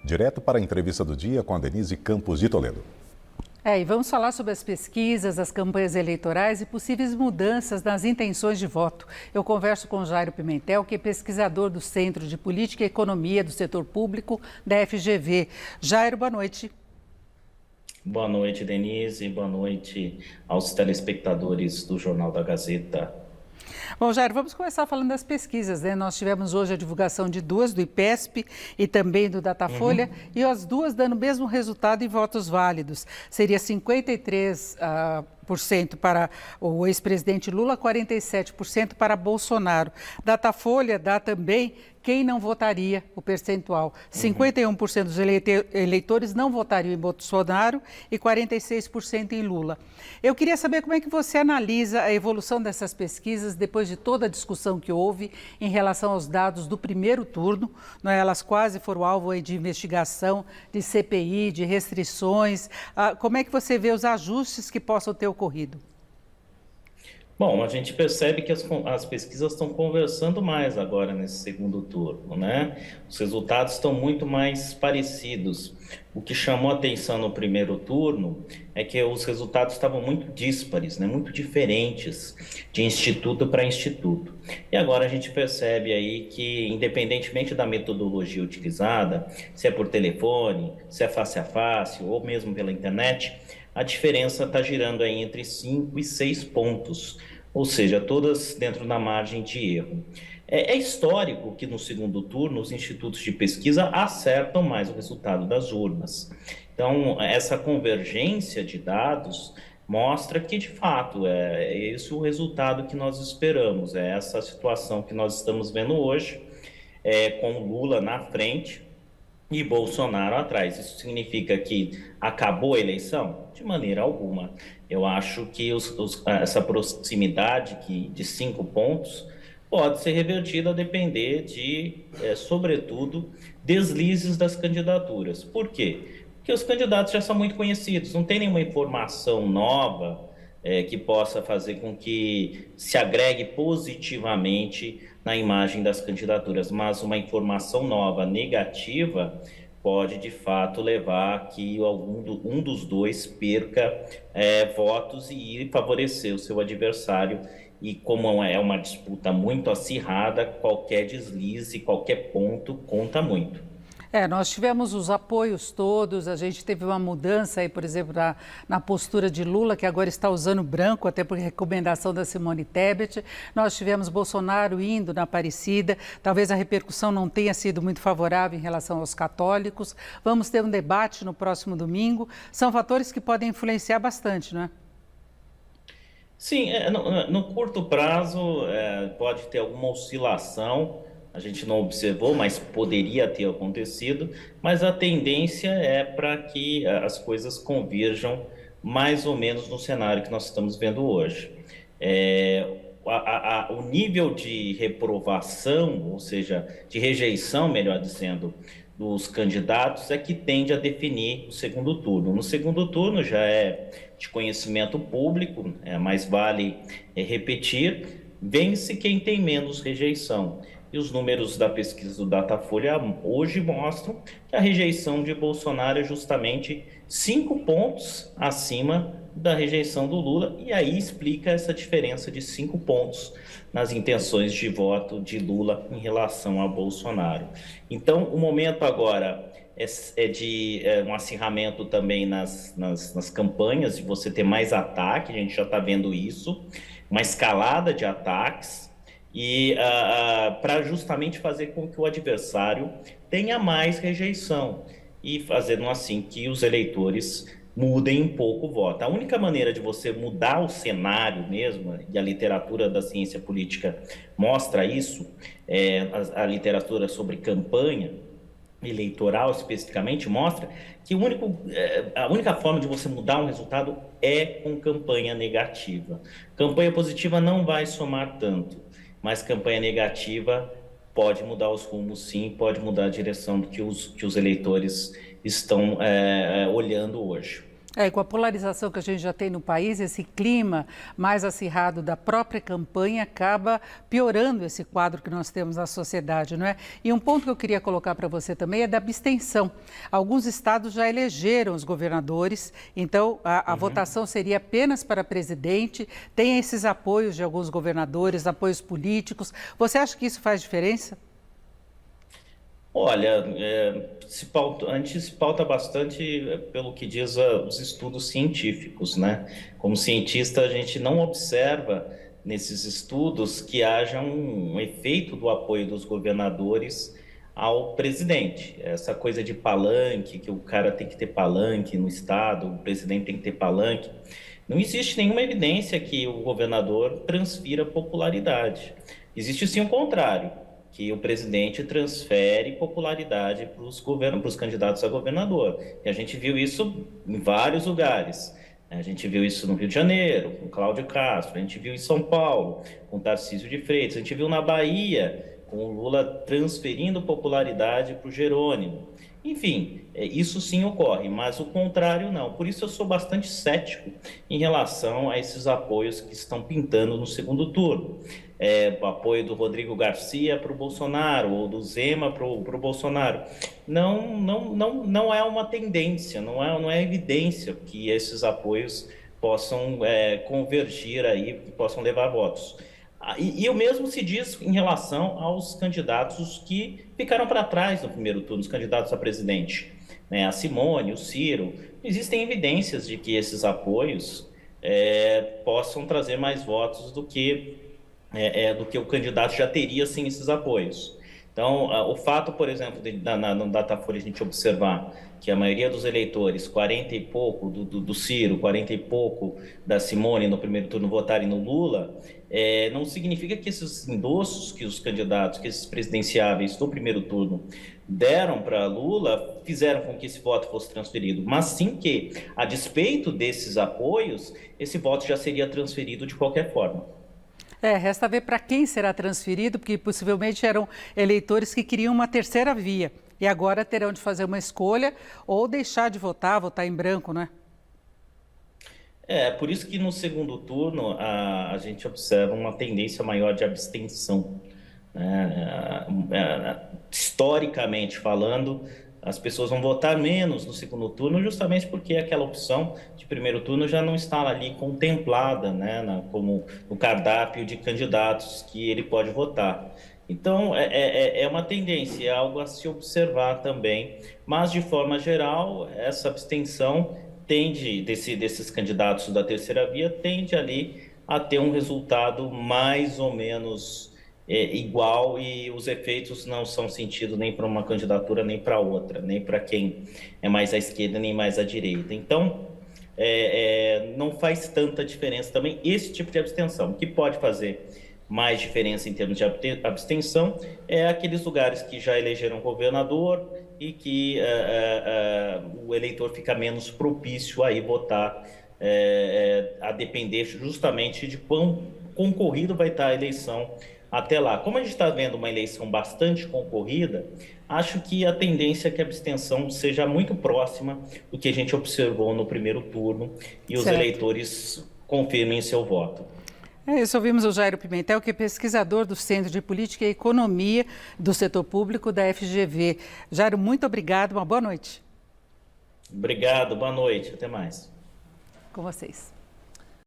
Direto para a entrevista do dia com a Denise Campos de Toledo. E vamos falar sobre as pesquisas, as campanhas eleitorais e possíveis mudanças nas intenções de voto. Eu converso com Jairo Pimentel, que é pesquisador do Centro de Política e Economia do Setor Público da FGV. Jairo, boa noite. Boa noite, Denise. Boa noite aos telespectadores do Jornal da Gazeta. Bom, Jairo, vamos começar falando das pesquisas, né? Nós tivemos hoje a divulgação de duas, do IPESP e também do Datafolha, e as duas dando o mesmo resultado em votos válidos. Seria 53% para o ex-presidente Lula, 47% para Bolsonaro. Datafolha dá também quem não votaria, o percentual. 51% dos eleitores não votariam em Bolsonaro e 46% em Lula. Eu queria saber como é que você analisa a evolução dessas pesquisas depois de toda a discussão que houve em relação aos dados do primeiro turno. Elas quase foram alvo de investigação, de CPI, de restrições. Como é que você vê os ajustes que possam ter ocorrido? Bom, a gente percebe que as pesquisas estão conversando mais agora nesse segundo turno, né? Os resultados estão muito mais parecidos. O que chamou a atenção no primeiro turno é que os resultados estavam muito díspares, né? Muito diferentes de instituto para instituto. E agora a gente percebe aí que, independentemente da metodologia utilizada, se é por telefone, se é face a face ou mesmo pela internet, a diferença está girando aí entre 5 e 6 pontos, ou seja, todas dentro da margem de erro. É histórico que no segundo turno os institutos de pesquisa acertam mais o resultado das urnas. Então, essa convergência de dados mostra que, de fato, é esse o resultado que nós esperamos, é essa situação que nós estamos vendo hoje, com Lula na frente e Bolsonaro atrás. Isso significa que acabou a eleição? De maneira alguma. Eu acho que essa proximidade de 5 pontos pode ser revertida a depender de, sobretudo, deslizes das candidaturas. Por quê? Porque os candidatos já são muito conhecidos, não tem nenhuma informação nova que possa fazer com que se agregue positivamente na imagem das candidaturas, mas uma informação nova, negativa, pode de fato levar a que um dos dois perca votos e favorecer o seu adversário. E como é uma disputa muito acirrada, qualquer deslize, qualquer ponto conta muito. Nós tivemos os apoios todos, a gente teve uma mudança aí, por exemplo, na postura de Lula, que agora está usando branco, até por recomendação da Simone Tebet. Nós tivemos Bolsonaro indo na Aparecida, talvez a repercussão não tenha sido muito favorável em relação aos católicos. Vamos ter um debate no próximo domingo. São fatores que podem influenciar bastante, não é? Sim, no curto prazo pode ter alguma oscilação. A gente não observou, mas poderia ter acontecido, mas a tendência é para que as coisas converjam mais ou menos no cenário que nós estamos vendo hoje. O nível de reprovação, ou seja, de rejeição, melhor dizendo, dos candidatos é que tende a definir o segundo turno. No segundo turno já é de conhecimento público, mais vale repetir, vence quem tem menos rejeição. E os números da pesquisa do Datafolha hoje mostram que a rejeição de Bolsonaro é justamente 5 pontos acima da rejeição do Lula, e aí explica essa diferença de 5 pontos nas intenções de voto de Lula em relação a Bolsonaro. Então, o momento agora é de um acirramento também nas campanhas, de você ter mais ataque, a gente já está vendo isso, uma escalada de ataques, e para justamente fazer com que o adversário tenha mais rejeição e fazendo assim que os eleitores mudem um pouco o voto. A única maneira de você mudar o cenário mesmo, e a literatura da ciência política mostra isso, a literatura sobre campanha eleitoral especificamente mostra que a única forma de você mudar um resultado é com campanha negativa. Campanha positiva não vai somar tanto, mas campanha negativa pode mudar os rumos, sim, pode mudar a direção do que os eleitores estão olhando hoje. Com a polarização que a gente já tem no país, esse clima mais acirrado da própria campanha acaba piorando esse quadro que nós temos na sociedade, não é? E um ponto que eu queria colocar para você também é da abstenção. Alguns estados já elegeram os governadores, então a votação seria apenas para presidente, tem esses apoios de alguns governadores, apoios políticos. Você acha que isso faz diferença? Olha, a gente se pauta bastante pelo que diz os estudos científicos, né? Como cientista, a gente não observa nesses estudos que haja um efeito do apoio dos governadores ao presidente. Essa coisa de palanque, que o cara tem que ter palanque no estado, o presidente tem que ter palanque. Não existe nenhuma evidência que o governador transfira popularidade. Existe sim o contrário, que o presidente transfere popularidade para os candidatos a governador. E a gente viu isso em vários lugares. A gente viu isso no Rio de Janeiro, com Cláudio Castro, a gente viu em São Paulo, com Tarcísio de Freitas, a gente viu na Bahia, com o Lula transferindo popularidade para o Jerônimo. Enfim, isso sim ocorre, mas o contrário não. Por isso eu sou bastante cético em relação a esses apoios que estão pintando no segundo turno. O apoio do Rodrigo Garcia para o Bolsonaro, ou do Zema para o Bolsonaro. Não é uma tendência, não é evidência que esses apoios possam convergir aí, que possam levar votos. E o mesmo se diz em relação aos candidatos que ficaram para trás no primeiro turno, os candidatos a presidente, né? A Simone, o Ciro. Existem evidências de que esses apoios possam trazer mais votos do que o candidato já teria sem esses apoios. Então, o fato, por exemplo, no Datafolha a gente observar que a maioria dos eleitores, 40 e pouco do Ciro, 40 e pouco da Simone no primeiro turno votarem no Lula, não significa que esses endossos que os candidatos, que esses presidenciáveis do primeiro turno deram para Lula, fizeram com que esse voto fosse transferido, mas sim que, a despeito desses apoios, esse voto já seria transferido de qualquer forma. Resta ver para quem será transferido, porque possivelmente eram eleitores que queriam uma terceira via e agora terão de fazer uma escolha ou deixar de votar em branco, né? Por isso que no segundo turno a gente observa uma tendência maior de abstenção, né? Historicamente falando, as pessoas vão votar menos no segundo turno justamente porque aquela opção de primeiro turno já não está ali contemplada, né, como no cardápio de candidatos que ele pode votar. Então, é uma tendência, é algo a se observar também, mas de forma geral, essa abstenção tende, desses candidatos da terceira via, tende ali a ter um resultado mais ou menos igual, e os efeitos não são sentidos nem para uma candidatura nem para outra, nem para quem é mais à esquerda nem mais à direita. Então, não faz tanta diferença também esse tipo de abstenção. O que pode fazer mais diferença em termos de abstenção é aqueles lugares que já elegeram governador e que o eleitor fica menos propício a ir votar, a depender justamente de quão concorrido vai estar a eleição até lá. Como a gente está vendo uma eleição bastante concorrida, acho que a tendência é que a abstenção seja muito próxima do que a gente observou no primeiro turno e os eleitores confirmem seu voto. Isso, ouvimos o Jairo Pimentel, que é pesquisador do Centro de Política e Economia do Setor Público da FGV. Jairo, muito obrigado, uma boa noite. Obrigado, boa noite, até mais. Com vocês.